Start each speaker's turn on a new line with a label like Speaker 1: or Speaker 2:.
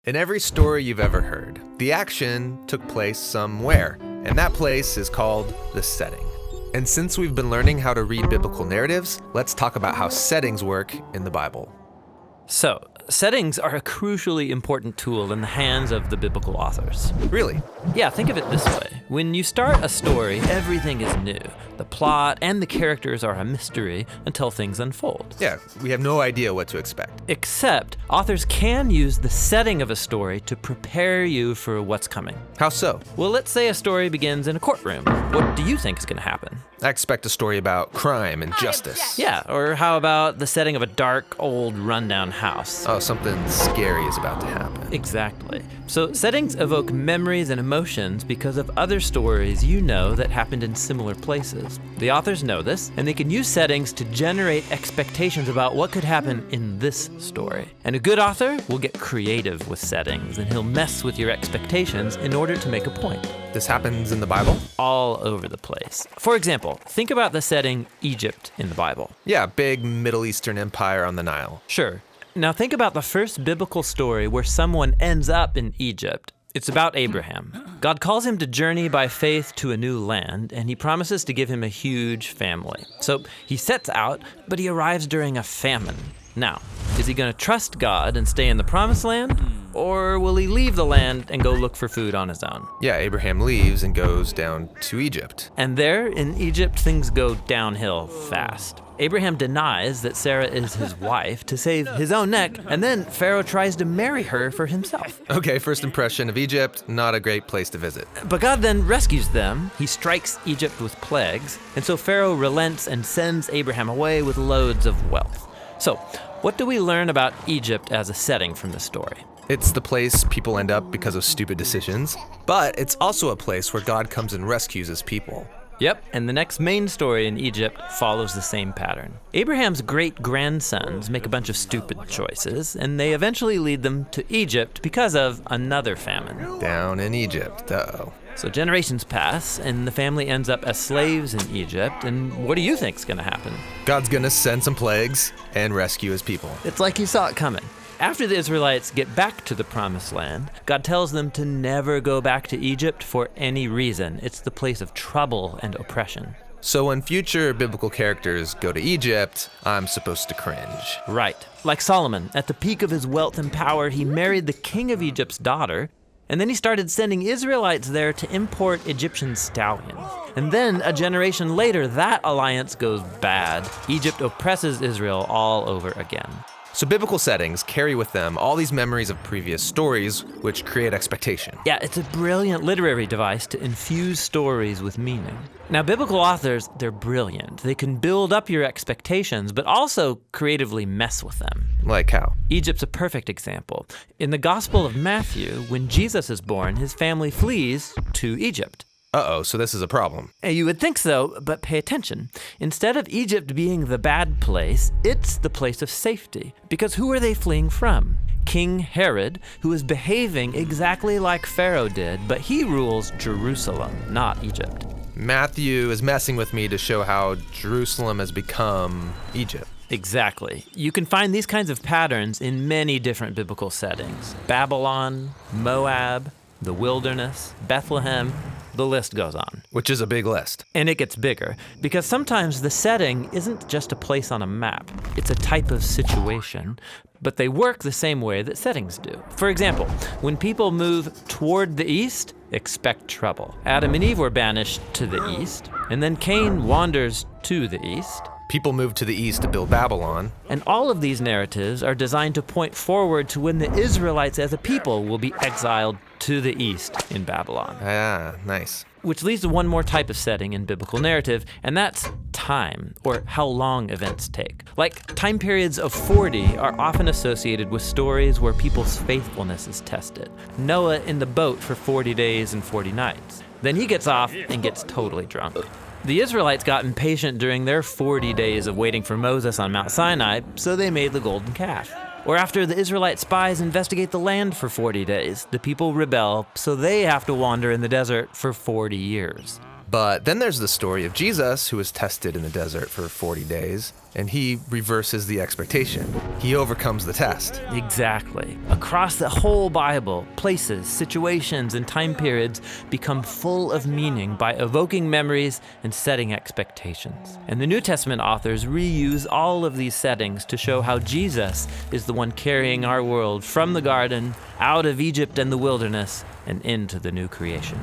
Speaker 1: In every story you've ever heard, the action took place somewhere, and that place is called the setting. And since we've been learning how to read biblical narratives, let's talk about how settings work in the Bible.
Speaker 2: So, settings are a crucially important tool in the hands of the biblical authors.
Speaker 1: Really?
Speaker 2: Yeah, think of it this way. When you start a story, everything is new. The plot and the characters are a mystery until things unfold.
Speaker 1: Yeah, we have no idea what to expect.
Speaker 2: Except, authors can use the setting of a story to prepare you for what's coming.
Speaker 1: How so?
Speaker 2: Well, let's say a story begins in a courtroom. What do you think is going to happen?
Speaker 1: I expect a story about crime and justice.
Speaker 2: Yeah, or how about the setting of a dark, old, rundown house?
Speaker 1: Oh, something scary is about to happen.
Speaker 2: Exactly. So settings evoke memories and emotions because of other stories you know that happened in similar places. The authors know this, and they can use settings to generate expectations about what could happen in this story. And a good author will get creative with settings, and he'll mess with your expectations in order to make a point.
Speaker 1: This happens in the Bible?
Speaker 2: All over the place. For example, think about the setting Egypt in the Bible.
Speaker 1: Yeah, big Middle Eastern empire on the Nile.
Speaker 2: Sure. Now think about the first biblical story where someone ends up in Egypt. It's about Abraham. God calls him to journey by faith to a new land, and he promises to give him a huge family. So he sets out, but he arrives during a famine. Now, is he going to trust God and stay in the promised land? Or will he leave the land and go look for food on his own?
Speaker 1: Yeah, Abraham leaves and goes down to Egypt.
Speaker 2: And there, in Egypt, things go downhill fast. Abraham denies that Sarah is his wife to save his own neck, and then Pharaoh tries to marry her for himself.
Speaker 1: Okay, first impression of Egypt, not a great place to visit.
Speaker 2: But God then rescues them. He strikes Egypt with plagues, and so Pharaoh relents and sends Abraham away with loads of wealth. So, what do we learn about Egypt as a setting from this story?
Speaker 1: It's the place people end up because of stupid decisions, but it's also a place where God comes and rescues his people.
Speaker 2: Yep, and the next main story in Egypt follows the same pattern. Abraham's great-grandsons make a bunch of stupid choices, and they eventually lead them to Egypt because of another famine.
Speaker 1: Down in Egypt, uh-oh.
Speaker 2: So generations pass, and the family ends up as slaves in Egypt, and what do you think's gonna happen?
Speaker 1: God's gonna send some plagues and rescue his people.
Speaker 2: It's like he saw it coming. After the Israelites get back to the Promised Land, God tells them to never go back to Egypt for any reason. It's the place of trouble and oppression.
Speaker 1: So when future biblical characters go to Egypt, I'm supposed to cringe.
Speaker 2: Right. Like Solomon, at the peak of his wealth and power, he married the king of Egypt's daughter, and then he started sending Israelites there to import Egyptian stallions. And then, a generation later, that alliance goes bad. Egypt oppresses Israel all over again.
Speaker 1: So biblical settings carry with them all these memories of previous stories, which create expectation.
Speaker 2: Yeah, it's a brilliant literary device to infuse stories with meaning. Now, biblical authors, they're brilliant. They can build up your expectations, but also creatively mess with them.
Speaker 1: Like how?
Speaker 2: Egypt's a perfect example. In the Gospel of Matthew, when Jesus is born, his family flees to Egypt.
Speaker 1: Uh-oh, so this is a problem.
Speaker 2: You would think so, but pay attention. Instead of Egypt being the bad place, it's the place of safety. Because who are they fleeing from? King Herod, who is behaving exactly like Pharaoh did, but he rules Jerusalem, not Egypt.
Speaker 1: Matthew is messing with me to show how Jerusalem has become Egypt.
Speaker 2: Exactly. You can find these kinds of patterns in many different biblical settings. Babylon, Moab, the wilderness, Bethlehem. The list goes on.
Speaker 1: Which is a big list.
Speaker 2: And it gets bigger, because sometimes the setting isn't just a place on a map. It's a type of situation, but they work the same way that settings do. For example, when people move toward the east, expect trouble. Adam and Eve were banished to the east, and then Cain wanders to the east.
Speaker 1: People move to the east to build Babylon.
Speaker 2: And all of these narratives are designed to point forward to when the Israelites as a people will be exiled to the east in Babylon.
Speaker 1: Ah, nice.
Speaker 2: Which leads to one more type of setting in biblical narrative, and that's time, or how long events take. Like, time periods of 40 are often associated with stories where people's faithfulness is tested. Noah in the boat for 40 days and 40 nights. Then he gets off and gets totally drunk. The Israelites got impatient during their 40 days of waiting for Moses on Mount Sinai, so they made the golden calf. Or after the Israelite spies investigate the land for 40 days, the people rebel, so they have to wander in the desert for 40 years.
Speaker 1: But then there's the story of Jesus, who was tested in the desert for 40 days, and he reverses the expectation. He overcomes the test.
Speaker 2: Exactly. Across the whole Bible, places, situations, and time periods become full of meaning by evoking memories and setting expectations. And the New Testament authors reuse all of these settings to show how Jesus is the one carrying our world from the garden, out of Egypt and the wilderness, and into the new creation.